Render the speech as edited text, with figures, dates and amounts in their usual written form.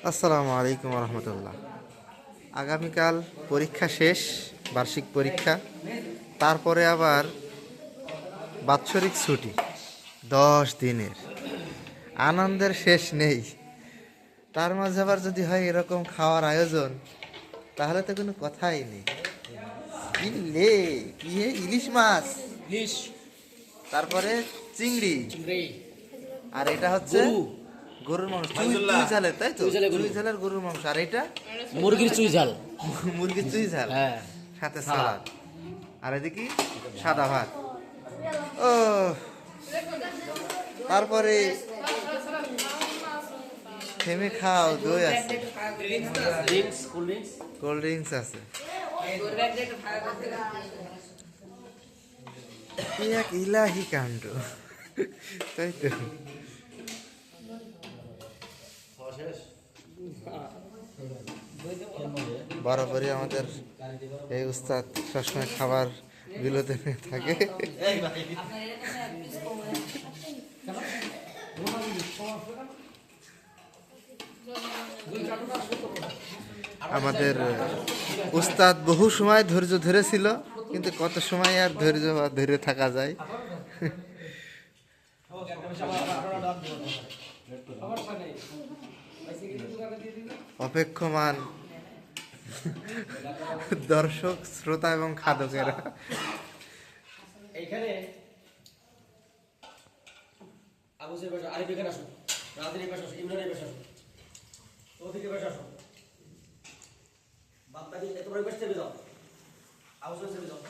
আসসালামু আলাইকুম রহমতুল্লাহ। আগামীকাল পরীক্ষা শেষ, বার্ষিক পরীক্ষা। তারপরে আবার বাৎসরিক ছুটি 10 দিনের। আনন্দের শেষ নেই। তার মাঝে আবার যদি হয় এরকম খাওয়ার আয়োজন, তাহলে তো কোনো কথাই নেই। ইলে কি ইলিশ মাছ, ইলিশ, তারপরে চিংড়ি, চিংড়ি, আর এটা হচ্ছে গরুর মাংস, চুই ঝালের, তাই তো? চুই ঝালের গরু। চুই ঝালের গরুর মাংস। আর এটা মুরগির চুই ঝাল। মুরগির চুই ঝাল, হ্যাঁ, সাথে সালাদ। আর এদিকে সাদা ভাত। ও তারপরে থেমে খাও, দই আছে, drinks, cold drinks. Cold drinks আছে। কি এক ইলাহি কাণ্ড, তাই তো? বরাবরই আমাদের এই উস্তাদ সবসময় খাবার বিলোতে থাকে। আমাদের উস্তাদ বহু সময় ধৈর্য ধরেছিল, কিন্তু কত সময় আর ধৈর্য ধরে থাকা যায়। অপেক্ষমান দর্শক, শ্রোতা এবং খাদকেরা। এইখানে আবুজের পাশে আরিফ এখানে আসো, রাতের পাশে আসো, ইমরানের পাশে আসো, তৌফিকের পাশে আসো, বাপ্পাকে এত বড় পাশে চেপে যাও, আবুজের চেপে যাও।